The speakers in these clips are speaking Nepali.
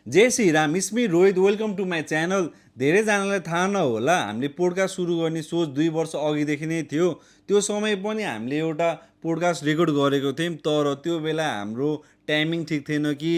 Jay Shriram, it's me Rohit, welcome to my channel. धेरैजनालाई थाहा नहोला, हामीले पोडकास्ट सुरु गर्ने सोच 2 वर्ष अघिदेखि नै थियो। त्यो समय पनि हामीले एउटा पोडकास्ट रेकर्ड गरेको थियौँ, तर त्यो बेला हाम्रो टाइमिङ ठिक थिएन कि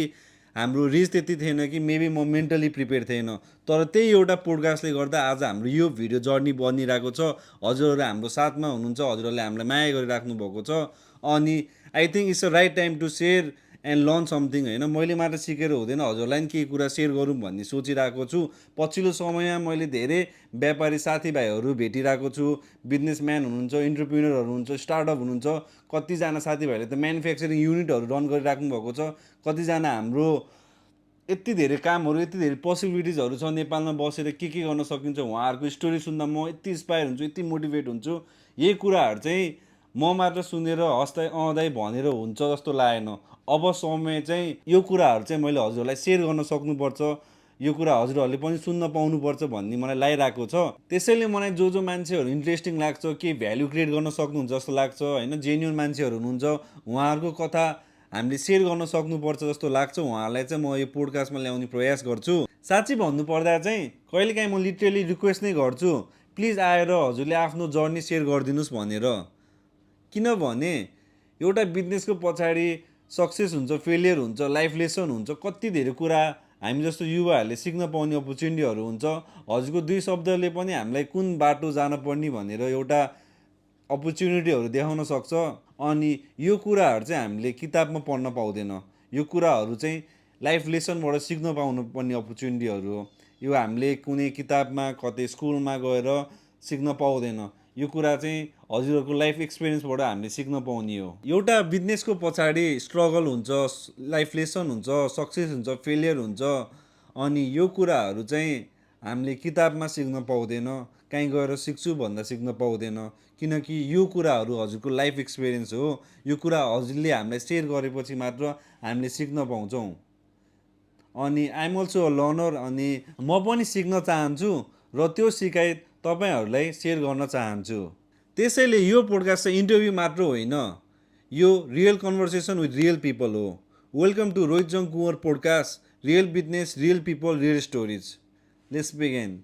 हाम्रो रिच त्यति थिएन कि मेबी म मेन्टली प्रिपेयर थिएन। तर त्यही एउटा पोडकास्टले गर्दा आज हाम्रो यो भिडियो जर्नी बनिरहेको छ। हजुरहरू हाम्रो साथमा हुनुहुन्छ, हजुरहरूले हामीलाई माया गरिराख्नु भएको छ। अनि I think it's a right time to share and learn something. होइन, मैले मात्र सिकेर हुँदैन, हजुरलाई पनि केही कुरा सेयर गरौँ भन्ने सोचिरहेको छु। पछिल्लो समयमा मैले धेरै व्यापारी साथीभाइहरू भेटिरहेको छु। बिजनेसम्यान हुनुहुन्छ, इन्टरप्रिनरहरू हुनुहुन्छ, स्टार्टअप हुनुहुन्छ। कतिजना साथीभाइले त म्यानुफ्याक्चरिङ युनिटहरू रन गरिराख्नु भएको छ। कतिजना हाम्रो यति धेरै कामहरू, यति धेरै पोसिबिलिटिजहरू छ नेपालमा बसेर के गर्न सकिन्छ। उहाँहरूको स्टोरी सुन्दा म यति इन्सपायर हुन्छु, यति मोटिभेट हुन्छु। यही कुराहरू चाहिँ म मात्र सुनेर हस्दै अँदै भनेर हुन्छ जस्तो लागेन। अब समय चाहिँ यो कुराहरू चाहिँ मैले हजुरहरूलाई सेयर गर्न सक्नुपर्छ, यो कुरा हजुरहरूले पनि सुन्न पाउनुपर्छ भन्ने मलाई लागिरहेको छ। त्यसैले मलाई जो मान्छेहरू इन्ट्रेस्टिङ लाग्छ, के भ्याल्यु क्रिएट गर्न सक्नुहुन्छ जस्तो लाग्छ, होइन, जेन्युन मान्छेहरू हुनुहुन्छ, उहाँहरूको कथा हामीले सेयर गर्न सक्नुपर्छ जस्तो लाग्छ। उहाँहरूलाई चाहिँ म यो पोडकास्टमा ल्याउने प्रयास गर्छु। साँच्चै भन्नुपर्दा चाहिँ कहिलेकाहीँ म लिटरली रिक्वेस्ट नै गर्छु, प्लिज आएर हजुरले आफ्नो जर्नी सेयर गरिदिनुहोस् भनेर। किनभने एउटा बिजनेसको पछाडि सक्सेस हुन्छ, फेलियर हुन्छ, लाइफ लेसन हुन्छ, कति धेरै कुरा हामी जस्तो युवाहरूले सिक्न पाउने अपर्च्युनिटीहरू हुन्छ। हजुरको 2 शब्दले पनि हामीलाई कुन बाटो जानुपर्ने भनेर एउटा अपर्च्युनिटीहरू देखाउन सक्छ। अनि यो कुराहरू चाहिँ हामीले किताबमा पढ्न पाउँदैन। यो कुराहरू चाहिँ लाइफ लेसनबाट सिक्न पाउनु पर्ने अपर्च्युनिटीहरू हो। यो हामीले कुनै किताबमा, कतै स्कुलमा गएर सिक्न पाउँदैन। यो कुरा चाहिँ हजुरहरूको लाइफ एक्सपिरियन्सबाट हामीले सिक्न पाउने हो। एउटा बिजनेसको पछाडि स्ट्रगल हुन्छ, लाइफ लेसन हुन्छ, सक्सेस हुन्छ, फेलियर हुन्छ। अनि यो कुराहरू चाहिँ हामीले किताबमा सिक्न पाउँदैन, कहीँ गएर सिक्छु भन्दा सिक्न पाउँदैन। किनकि यो कुराहरू हजुरको लाइफ एक्सपिरियन्स हो। यो कुरा हजुरले हामीलाई सेयर गरेपछि मात्र हामीले सिक्न पाउँछौँ। अनि आइएम अल्सो अ लर्नर, अनि म पनि सिक्न चाहन्छु र त्यो सिकाइ तपाईँहरूलाई सेयर गर्न चाहन्छु। त्यसैले यो पोडकास्ट चाहिँ इन्टरभ्यू मात्र होइन, यो real conversation with real people हो। Welcome to Rohit Jung Kunwar podcast, real business, real people, real stories. Let's begin.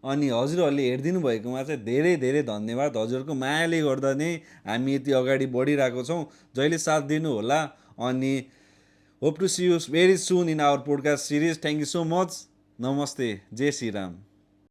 अनि हजुरहरूले हेरिदिनु भएकोमा चाहिँ धेरै धेरै धन्यवाद। हजुरहरूको मायाले गर्दा नै हामी यति अगाडि बढिरहेको छौँ। जहिले साथ दिनु होला। अनि hope to see you very soon in our podcast series. Thank you so much. नमस्ते। जय श्रीराम।